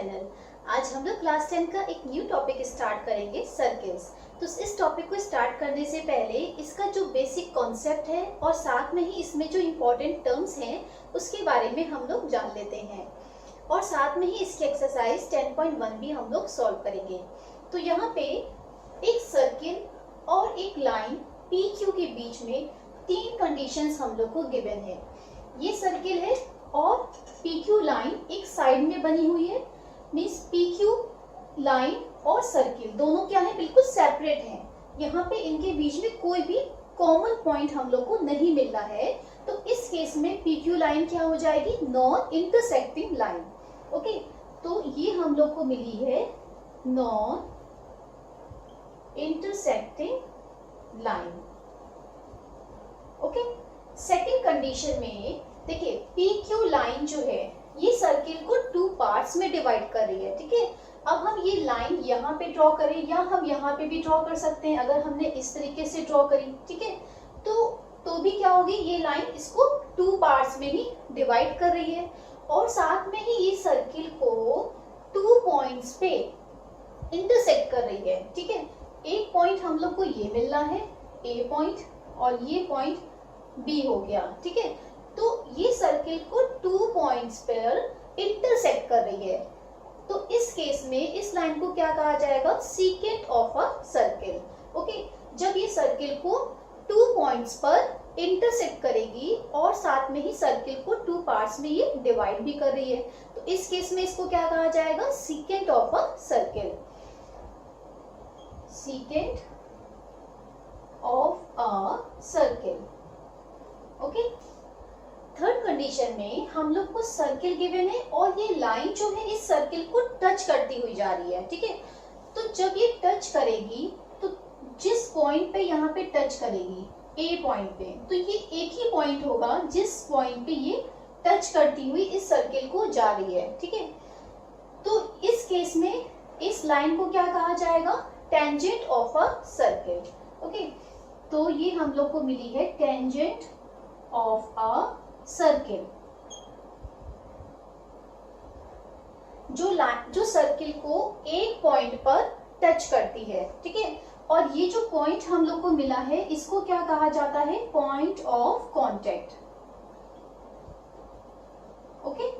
Channel. आज हम लोग क्लास 10 का एक न्यू टॉपिक स्टार्ट करेंगे, सर्किल्स। तो इस टॉपिक को स्टार्ट करने से पहले इसका जो बेसिक कॉन्सेप्ट है और साथ में ही इसमें जो इम्पोर्टेंट टर्म्स हैं उसके बारे में हम लोग जान लेते हैं और साथ में ही इसकी एक्सरसाइज 10.1 भी हम लोग सॉल्व करेंगे। तो यहाँ पे एक सर्किल और एक लाइन PQ के बीच में तीन कंडीशंस हम लोग को गिवन है। ये सर्किल है और PQ लाइन एक साइड में बनी हुई है, मीन्स PQ लाइन और सर्किल दोनों क्या है, बिल्कुल सेपरेट हैं। यहाँ पे इनके बीच में कोई भी कॉमन पॉइंट हम लोग को नहीं मिल रहा है। तो इस केस में PQ लाइन क्या हो जाएगी, नॉन इंटरसेक्टिंग लाइन। ओके, तो ये हम लोग को मिली है non intersecting line. Okay, second condition में देखिए PQ लाइन जो है ये सर्किल को टू पार्ट्स में डिवाइड कर रही है। ठीक है, अब हम ये लाइन यहाँ पे ड्रॉ करें या हम यहाँ पे भी ड्रॉ कर सकते हैं। अगर हमने इस तरीके से ड्रॉ करी, ठीक है, तो भी क्या होगी, ये लाइन इसको टू पार्ट्स में ही डिवाइड कर रही है और साथ में ही ये सर्किल को टू पॉइंट्स पे इंटरसेक्ट कर रही है। ठीक है, एक पॉइंट हम लोग को ये मिल रहा है A पॉइंट और ये पॉइंट B हो गया। ठीक है, तो ये सर्किल को टू पॉइंट्स पर इंटरसेक्ट कर रही है। तो इस केस में इस लाइन को क्या कहा जाएगा, secant of a circle. Okay, जब ये सर्किल को टू पॉइंट्स पर इंटरसेक्ट करेगी और साथ में ही सर्किल को टू पार्ट्स में ये डिवाइड भी कर रही है, तो इस केस में इसको क्या कहा जाएगा, secant of a circle. Secant of a circle. Okay, third condition में हम लोग को सर्किल गिवन है और ये लाइन जो है इस सर्किल को टच करती हुई जा रही है। ठीक है, तो जब ये टच करेगी तो जिस पॉइंट पे यहाँ पे टच करेगी A पॉइंट पे, तो ये एक ही पॉइंट होगा जिस पॉइंट पे ये टच करती हुई इस सर्किल को जा रही है। ठीक है, तो इस केस में इस लाइन को क्या कहा जाएगा, tangent of a circle. Okay, तो ये हम लोग को मिली है टेंजेंट ऑफ अ सर्किल, जो सर्किल को एक पॉइंट पर टच करती है। ठीक है, और ये जो पॉइंट हम लोग को मिला है इसको क्या कहा जाता है, पॉइंट ऑफ कांटेक्ट। ओके,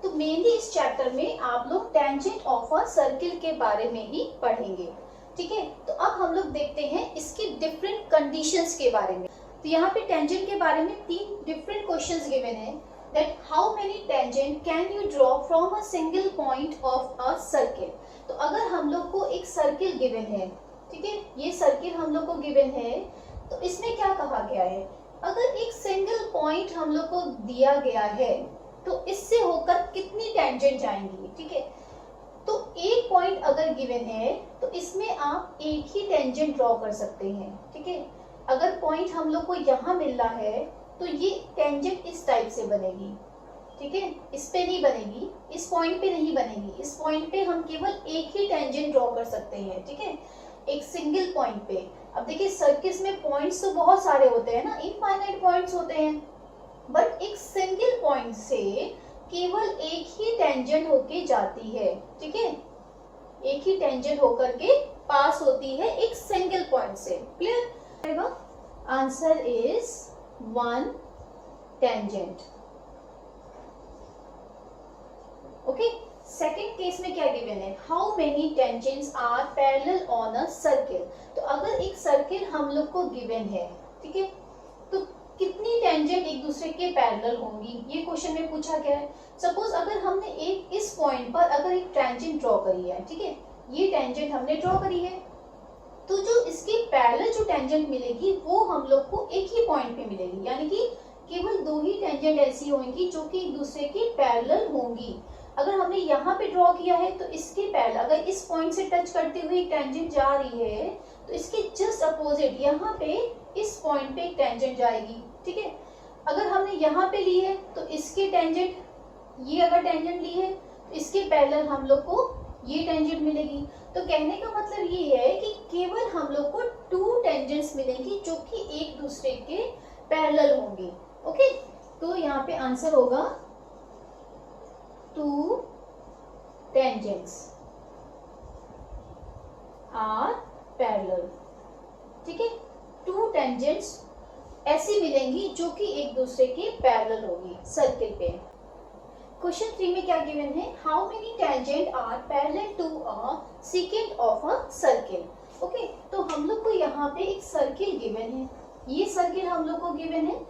तो मेनली इस चैप्टर में आप लोग टेंजेंट ऑफ अ सर्किल के बारे में ही पढ़ेंगे। ठीक है, तो अब हम लोग देखते हैं इसकी डिफरेंट कंडीशंस के बारे में। तो यहाँ पे टेंजेंट के बारे में तीन डिफरेंट क्वेश्चंस गिवन है, that how many tangent can you draw from a single point of a circle. तो अगर हम लोग को एक सर्किल गिवन है, ठीक है, ये सर्किल हम लोग को गिवन है, तो इसमें क्या कहा गया है, अगर एक सिंगल पॉइंट हम लोग को दिया गया है तो इससे होकर कितनी टेंजेंट जाएंगी। ठीक है, तो एक पॉइंट अगर गिवन है तो इसमें आप एक ही टेंजेंट ड्रॉ कर सकते हैं। ठीक है, अगर पॉइंट हम लोग को यहाँ मिल रहा है तो ये टेंजेंट इस टाइप से बनेगी। ठीक है, इस पे नहीं बनेगी, इस पॉइंट पे नहीं बनेगी, इस पॉइंट पे हम केवल एक ही टेंजेंट ड्रॉ कर सकते हैं। ठीक है, एक सिंगल पॉइंट पे। अब देखिए सर्किल्स में पॉइंट्स तो बहुत सारे होते हैं ना, इनफाइनाइट पॉइंट्स होते हैं, बट एक सिंगल पॉइंट से केवल एक ही टेंजेंट होके जाती है। ठीक है, एक ही टेंजेंट होकर के पास होती है एक सिंगल पॉइंट से। Clear? Answer is one tangent. Okay, second case में क्या गिवन है, how many tangents are parallel on a circle. तो अगर एक सर्किल हम लोग को गिवन है, ठीक है, तो कितनी टेंजेंट एक दूसरे के पैरेलल होंगी, ये क्वेश्चन में पूछा गया है। सपोज अगर हमने एक इस पॉइंट पर अगर एक टेंजेंट ड्रॉ करी है, ठीक है, ये टेंजेंट हमने ड्रॉ करी है, तो जो इसके पैरेलल जो टेंजेंट मिलेगी वो हम लोग को एक ही पॉइंट पे मिलेगी, यानी कि केवल दो ही टेंजेंट ऐसी होंगी जो कि एक दूसरे के पैरेलल होंगी। अगर हमने यहाँ पे ड्रॉ किया है तो इसके पैरेलल अगर इस पॉइंट से टच करते हुए एक टेंजेंट जा रही है तो इसके जस्ट अपोजिट यहाँ पे इस पॉइंट पे एक टेंजेंट जाएगी। ठीक है, अगर हमने यहाँ पे ली है तो इसके टेंजेंट, ये अगर टेंजेंट ली है तो इसके पैरेलल हम लोग को ये टेंजेंट मिलेगी। तो कहने का मतलब ये है कि केवल हम लोग को टू टेंजेंट्स मिलेंगी जो कि एक दूसरे के पैरेलल होंगी। ओके, तो यहाँ पे आंसर होगा 2 टेंजेंट्स आर पैरेलल, ठीक है। टू टेंजेंट्स ऐसी मिलेंगी जो कि एक दूसरे के पैरेलल होगी सर्किल पे। क्वेश्चन 3 में क्या गिवन है, how many tangent are parallel to a secant of a circle. Okay, तो हम लोग को यहाँ पे एक सर्किल गिवन है, ये सर्किल हम लोग को गिवन है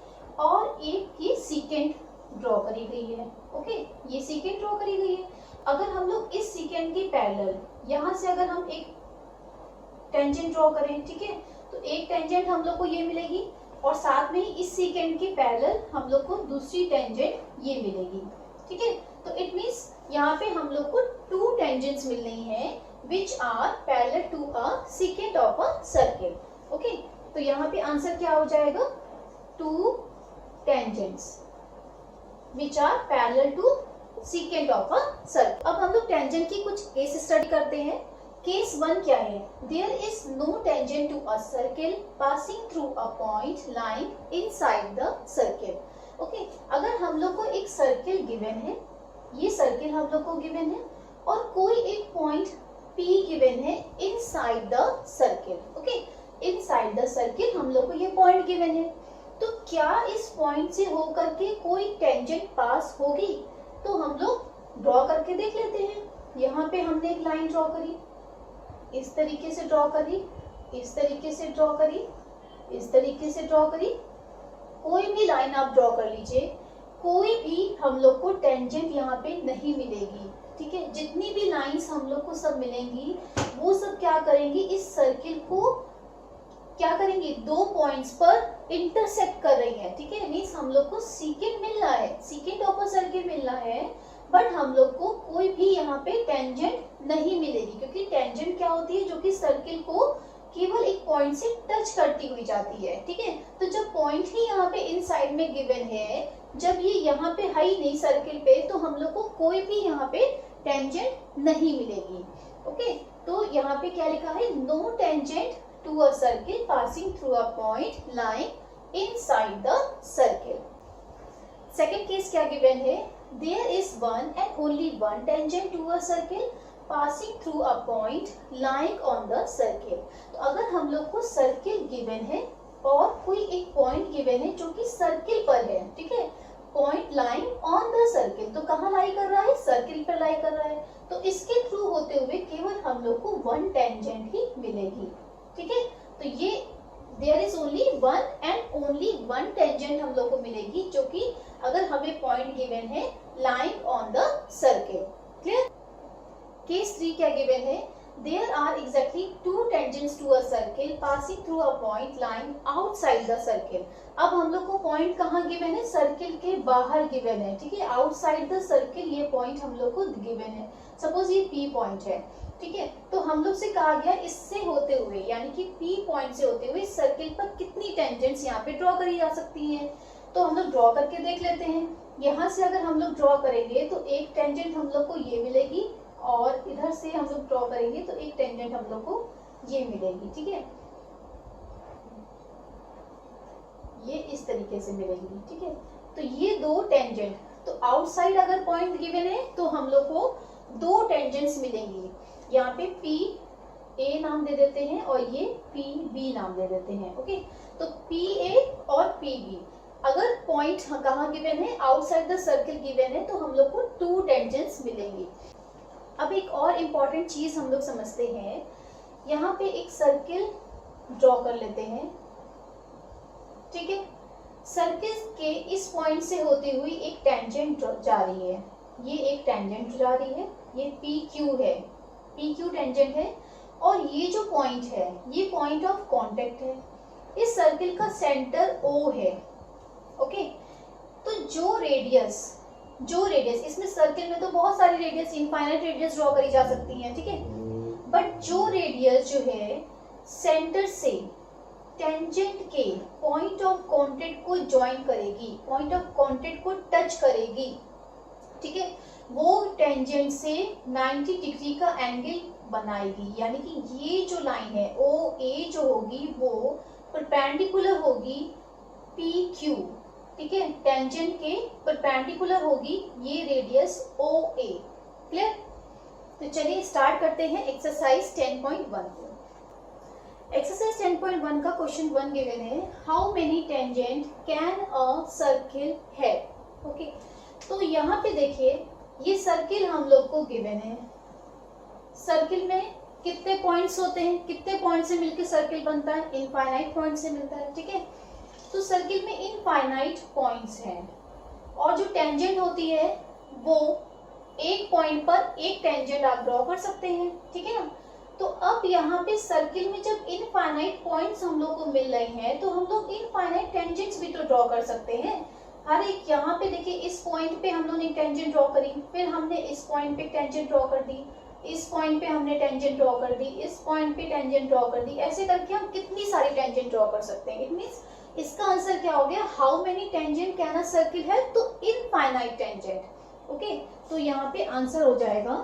और एक ये सेकेंड ड्रॉ करी गई है। ओके, ये सेकेंड ड्रॉ करी गई है। अगर हम लोग इस सेकेंड के पैरेलल यहाँ से अगर हम एक टेंजेंट ड्रॉ करें, ठीक है, तो एक टेंजेंट हम लोग को ये मिलेगी और साथ में ही इस सेकेंड के पैरेलल हम लोग को दूसरी टेंजेंट ये मिलेगी, ठीक है। तो इट मींस यहाँ पे हम लोग को टू टेंजेंट्स मिल रही हैं which are parallel to a secant of a circle. Okay, तो यहाँ पे आंसर क्या हो जाएगा, two tangents which are parallel to secant of a circle. अब हम लोग टेंजेंट की कुछ केस स्टडी करते हैं। केस 1 क्या है, there is no tangent to a circle passing through a point lying inside the circle. Okay, अगर हम लोग को एक सर्किल गिवन है, ये सर्किल हम लोग को गिवन है और कोई एक पॉइंट P गिवन है inside the circle. Okay, inside the circle हम लोग को ये पॉइंट गिवन है, तो क्या इस पॉइंट से होकर के कोई टेंजेंट पास होगी, तो हम लोग ड्रॉ करके देख लेते हैं। यहाँ पे हमने एक लाइन ड्रॉ करी, इस तरीके से ड्रॉ करी, इस तरीके से ड्रॉ करी, इस तरीके से ड्रॉ करी, कोई भी लाइन आप ड्रॉ कर लीजिए, कोई भी हम लोग को टेंजेंट यहाँ पे नहीं मिलेगी, ठीक है। जितनी भी लाइंस हम लोग को सब मिलेंगी वो सब क्या करेंगी, इस सर्किल को क्या करेंगी, दो पॉइंट्स पर इंटरसेक्ट कर रही है, ठीक है। मींस हम लोग को सेकेंड मिल रहा है, सेकेंड ऑफ अ सर्किल मिल रहा है, बट हम लोग को कोई भी यहाँ पे टेंजेंट नहीं मिलेगी, क्योंकि टेंजेंट क्या होती है, जो कि सर्किल को केवल एक पॉइंट से टच करती हुई जाती है, ठीक है। तो जब पॉइंट ही यहाँ पे इनसाइड में गिवन है, जब ये यहाँ पे है ही नहीं सर्किल पे, तो हम लोग को कोई भी यहाँ पे टेंजेंट नहीं मिलेगी। ओके, तो यहाँ पे क्या लिखा है, no tangent to a circle passing through a point lying inside the circle. Second case क्या गिवन है, there is one and only one tangent to a circle passing through a point lying on the circle. तो अगर हम लोग को circle given है और कोई एक पॉइंट गिवन है जो कि सर्किल पर है, ठीक है, point lying on the circle, तो कहाँ लाई कर रहा है, सर्किल पर लाई कर रहा है, तो इसके थ्रू होते हुए केवल हम लोग को वन टेंजेंट ही मिलेगी, ठीक है। तो ये there is only one and only one tangent हम लोग को मिलेगी, जो कि अगर हमें पॉइंट गिवन है lying on the circle. Clear. Case 3 क्या गिवन है, there are exactly two tangents to a circle passing through a point lying outside the circle. अब हम लोग को पॉइंट कहाँ गिवन है, सर्किल के बाहर गिवन है, ठीक है, आउटसाइड द सर्किल ये पॉइंट हम लोग को गिवन है। सपोज ये P पॉइंट है, ठीक है, तो हम लोग से कहा गया इससे होते हुए, यानी कि P पॉइंट से होते हुए सर्किल पर कितनी टेंजेंट्स यहाँ पे ड्रॉ करी जा सकती हैं, तो हम लोग ड्रॉ करके देख लेते हैं। यहाँ से अगर हम लोग ड्रॉ करेंगे तो एक टेंजेंट हम लोग को ये मिलेगी और इधर से हम लोग ड्रॉ करेंगे तो एक टेंजेंट हम लोग को ये मिलेगी, ठीक है, ये इस तरीके से मिलेगी, ठीक है। तो ये दो टेंजेंट, तो आउटसाइड अगर पॉइंट गिवन है तो हम लोग को दो टेंजेंट्स मिलेंगी, यहाँ पे पी ए नाम दे देते हैं और ये पी बी नाम दे देते हैं। ओके, तो पी ए और पी बी अगर पॉइंट कहाँ गिवन है, आउटसाइड द सर्किल गिवन है, तो हम लोग को टू टेंजेंट्स मिलेंगी। अब एक और इम्पॉर्टेंट चीज हम लोग समझते हैं, यहाँ पे एक सर्किल ड्रॉ कर लेते हैं, ठीक है। सर्किल के इस पॉइंट से होती हुई एक टेंजेंट जा रही है, ये एक टेंजेंट जा रही है, ये पी क्यू है, पी क्यू टेंजेंट है, और ये जो पॉइंट है ये पॉइंट ऑफ कांटेक्ट है। इस सर्किल का सेंटर O है। ओके, तो जो रेडियस इसमें सर्किल में तो बहुत सारी रेडियस, इनफाइनाइट रेडियस ड्रॉ करी जा सकती हैं, ठीक है, बट जो रेडियस जो है सेंटर से टेंजेंट के पॉइंट ऑफ कांटेक्ट को ज्वाइन करेगी, पॉइंट ऑफ कांटेक्ट को टच करेगी, ठीक है, वो टेंजेंट से 90 डिग्री का एंगल बनाएगी। यानी कि ये जो लाइन है OA जो होगी वो परपेंडिकुलर होगी PQ, ठीक है, टेंजेंट के परपेंडिकुलर होगी ये रेडियस OA। क्लियर। चलिए स्टार्ट करते हैं एक्सरसाइज 10.1 को। एक्सरसाइज 10.1 का क्वेश्चन 1 गिवन है, how many tangent can a circle have. Okay, तो यहाँ पे देखिए ये सर्किल हम लोग को गिवन है। सर्किल में कितने पॉइंट्स होते हैं, कितने पॉइंट से मिलकर सर्किल बनता है, इनफाइनाइट पॉइंट से मिलता है। ठीक है, तो सर्किल में इनफाइनाइट पॉइंट्स हैं और जो टेंजेंट होती है वो एक पॉइंट पर एक टेंजेंट आप ड्रॉ कर सकते हैं। ठीक है ना, तो अब यहाँ पे सर्किल में जब इनफाइनाइट पॉइंट्स हम लोग को मिल रहे हैं तो हम लोग इनफाइनाइट टेंजेंट्स भी तो ड्रॉ कर सकते हैं। हर एक यहाँ पे देखिए इस पॉइंट पे हम लोगों ने टेंजेंट ड्रॉ करी, फिर हमने इस पॉइंट पे टेंजेंट ड्रॉ कर दी, इस पॉइंट पे हमने टेंजेंट ड्रॉ कर दी, इस पॉइंट पे टेंजेंट ड्रॉ कर दी। ऐसे करके हम कितनी सारी टेंजेंट ड्रॉ कर सकते हैं। इट मींस इसका आंसर क्या हो गया, how many tangent can a circle have, तो इनफाइनाइट टेंजेंट। ओके, तो यहाँ पे आंसर हो जाएगा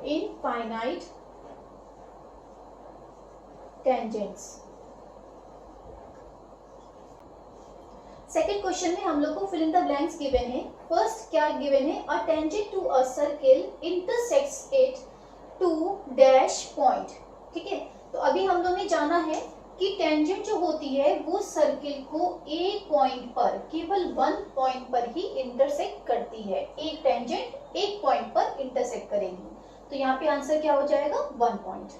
इनफाइनाइट टेंजेंट्स। सेकेंड क्वेश्चन में हम लोग को fill in the blanks given है। फर्स्ट क्या गिवन है, a tangent to a circle intersects it to dash point. ठीक है, तो अभी हम लोग ने जाना है कि टेंजेंट जो होती है वो सर्किल को एक पॉइंट पर, केवल वन पॉइंट पर ही इंटरसेक्ट करती है। एक टेंजेंट एक पॉइंट पर इंटरसेक्ट करेगी, तो यहाँ पे आंसर क्या हो जाएगा, 1 पॉइंट।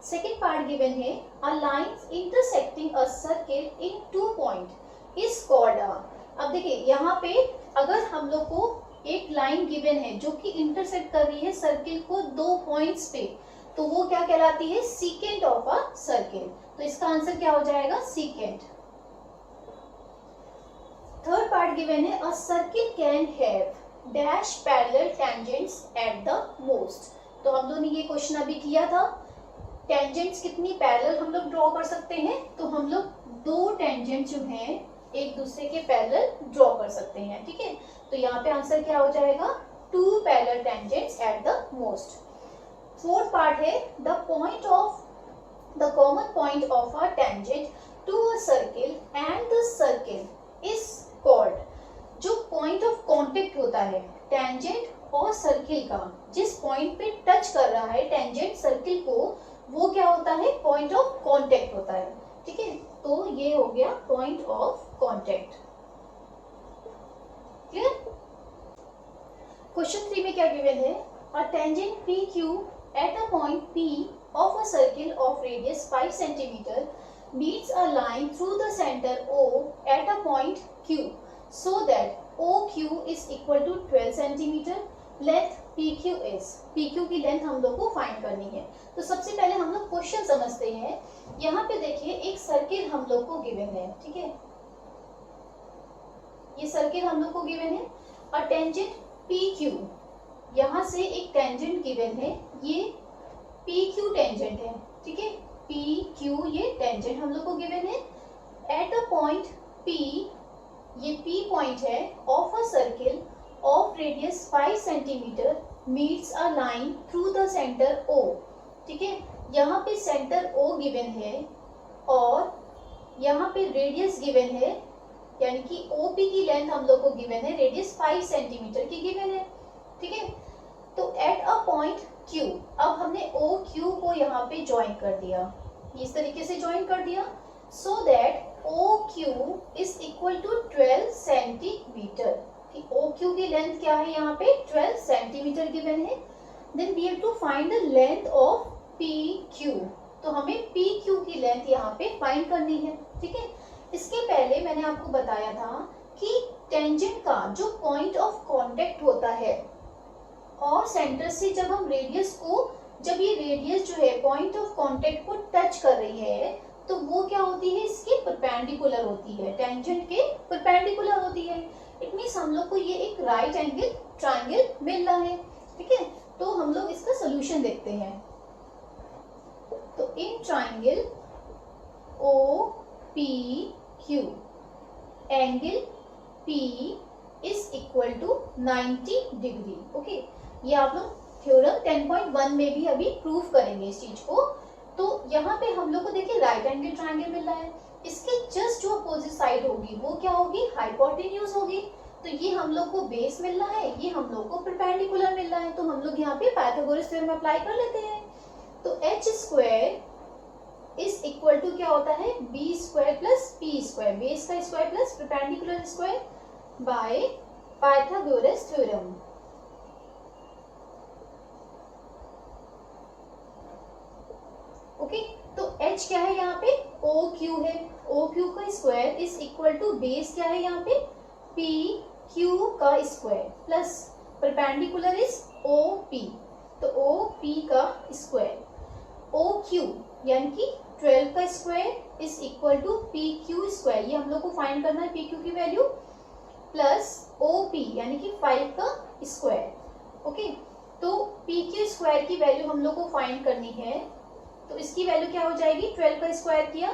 सेकेंड पार्ट गिवन है, a line intersecting a circle in 2 point is called a. अब देखिए यहाँ पे अगर हम लोग को एक लाइन गिवन है जो कि इंटरसेक्ट कर रही है सर्किल को 2 पॉइंट्स पे, तो वो क्या कहलाती है, सीकेंट ऑफ अ सर्किल। तो इसका आंसर क्या हो जाएगा, सीकेंट। थर्ड पार्ट गिवन है, अ circle can have dash parallel tangents at the most. तो हम लोगों ने ये क्वेश्चन अभी किया था, टेंजेंट्स कितनी पैरेलल हम लोग ड्रॉ कर सकते हैं, तो हम लोग 2 टेंजेंट जो हैं एक दूसरे के पैरेलल ड्रॉ कर सकते हैं। ठीक है, तो यहाँ पे आंसर क्या हो जाएगा, 2 parallel tangents at the most. Fourth part है, the point of the common point of a tangent to a circle and the circle is called. जो पॉइंट ऑफ कांटेक्ट होता है टेंजेंट और सर्किल का, जिस पॉइंट पे टच कर रहा है टेंजेंट सर्किल को, वो क्या होता है, पॉइंट ऑफ कांटेक्ट होता है। ठीक है, तो ये हो गया point of contact. Clear. Question 3 में क्या गिवन है, a tangent P Q at a point P of a circle of radius 5 cm meets a line through the center O at a point Q so that OQ is equal to 12 cm. Length PQ is, PQ की length हम लोग को find करनी है। तो सबसे पहले हम लोग क्वेश्चन समझते हैं। यहाँ पे देखिए एक सर्किल हम लोग को गिवन है। ठीक है, ये सर्किल हम लोग को गिवन है, अ टेंजेंट PQ, यहाँ से एक टेंजेंट गिवन है, ये PQ टेंजेंट है। ठीक है, PQ ये टेंजेंट हम लोग को गिवन है। एट अ पॉइंट P, ये P पॉइंट है, of a circle of radius 5 centimetre meets a line through the centre O। ठीक है, यहाँ पे सेंटर O गिवन है और यहाँ पे रेडियस गिवन है, यानी कि OP की लेंथ हम लोग को गिवन है, रेडियस 5 सेंटीमीटर की गिवन है। ठीक है, तो एट अ पॉइंट Q, अब हमने OQ को यहाँ पे ज्वाइन कर दिया, इस तरीके से ज्वाइन कर दिया, so that OQ is equal to 12 centimetre. OQ की लेंथ क्या है, यहाँ पे 12 सेंटीमीटर गिवन है। Then we have to find the length of PQ, तो हमें PQ की लेंथ यहाँ पे फाइंड करनी है। ठीक है, इसके पहले मैंने आपको बताया था कि टेंजेंट का जो पॉइंट ऑफ कांटेक्ट होता है और सेंटर से जब हम रेडियस को, जब ये रेडियस जो है पॉइंट ऑफ कांटेक्ट को टच कर रही है, तो वो क्या होती है, इसके परपेंडिकुलर होती है, टेंजेंट के परपेंडिकुलर होती है। इट मींस हम लोग को ये एक राइट एंगल ट्रायंगल मिल रहा है। ठीक है, तो हम लोग इसका सोल्यूशन देखते हैं। तो in triangle OPQ angle P is equal to 90 degree. Okay, ये आप लोग थ्योरम 10.1 में भी अभी प्रूफ करेंगे इस चीज को। तो यहाँ पे हम लोग को देखिए राइट एंगल ट्रायंगल मिल रहा है, इसके जस्ट जो अपोजिट साइड होगी वो क्या होगी, हाइपोटेन्यूज होगी। तो ये हम लोग को बेस मिल रहा है, ये हम लोग को परपेंडिकुलर परपेंडिकुलर मिल रहा है, तो हम लोग यहाँ पे पाइथागोरस थ्योरम अप्लाई कर लेते हैं। तो h square is equal to क्या होता है, B square plus P square, base का square plus perpendicular square by Pythagoras theorem. Okay, तो h क्या है यहाँ पे, ओ क्यू है, ओ क्यू का square is equal to base क्या है यहाँ पे, पी क्यू का square plus perpendicular is O P, तो ओ पी का स्क्वायर, ओ क्यू यानी कि 12 का square is equal to P Q square, ये हम लोग को फाइंड करना है पी क्यू की वैल्यू, प्लस ओ पी यानी कि 5 का स्क्वायर। ओके, तो पी क्यू स्क्वायर की वैल्यू हम लोग को फाइंड करनी है, तो इसकी वैल्यू क्या हो जाएगी, 12 का स्क्वायर किया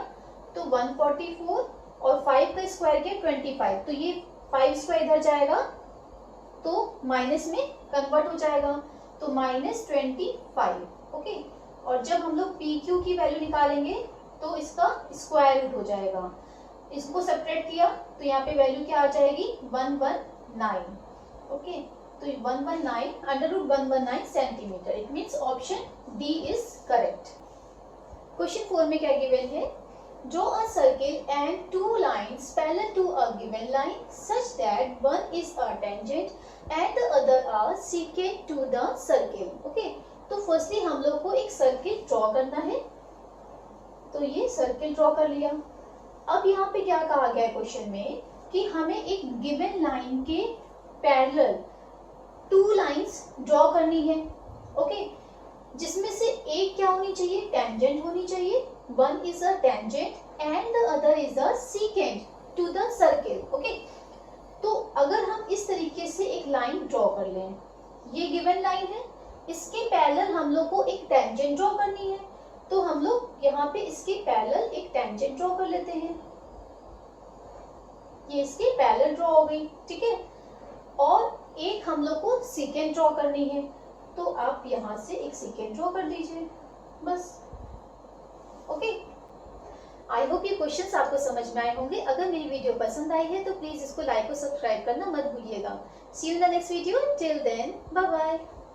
तो 144 और 5 का स्क्वायर किया 25, तो ये 5 स्क्वायर इधर जाएगा तो माइनस में कन्वर्ट हो जाएगा, तो -25। ओके, और जब हम लोग पी क्यू की वैल्यू निकालेंगे तो इसका स्क्वायर रूट हो जाएगा, इसको सेपरेट किया तो यहाँ पे वैल्यू क्या आ जाएगी 119। ओके, तो 119 √119 centimetre, it means option D is correct. Question 4 में क्या गिवन है, draw a circle and two lines parallel to a given line such that one is a tangent and the other are secant to the circle. Okay, तो firstly हम लोग को एक circle draw करना है, तो ये सर्किल ड्रॉ कर लिया। अब यहाँ पे क्या कहा गया है क्वेश्चन में कि हमें एक गिवन लाइन के पैरेलल टू लाइंस ड्रॉ करनी है। ओके, जिसमें से एक क्या होनी चाहिए, टेंजेंट होनी चाहिए, one is a tangent and the other is a secant to the circle. Okay, तो अगर हम इस तरीके से एक लाइन ड्रॉ कर लें, ये गिवन लाइन है, इसके पैरेलल हम लोग को एक टेंजेंट ड्रॉ करनी है, तो हम लोग यहाँ पे इसके पैरेलल एक टेंजेंट ड्रॉ कर लेते हैं, ये इसके पैरेलल ड्रॉ हो गई, ठीक है। और एक हम लोग को सेकेंड ड्रॉ करनी है, तो आप यहाँ से एक सेकेंड ड्रॉ कर दीजिए, बस। ओके, आई होप ये क्वेश्चंस आपको समझ में आए होंगे। अगर मेरी वीडियो पसंद आई है तो प्लीज इसको लाइक और सब्सक्राइब करना मत भूलिएगा। See you in the next video, till then bye bye.